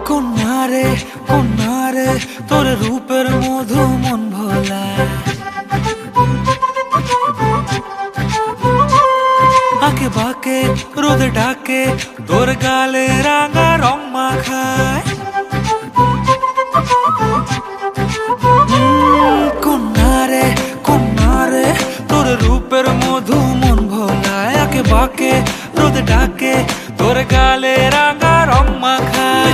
কন্যারে কন্যারে তোর রূপের মধু মন ভোলায়, আঁকে বাঁকে রোদ ডাকে তোর গালে রাঙা রং মাখায়। কন্যারে কন্যারে তোর রূপের মধু মন ভোলায়, আঁকে বাঁকে রোদ ডাকে তোর গালে রাঙা রং মাখায়।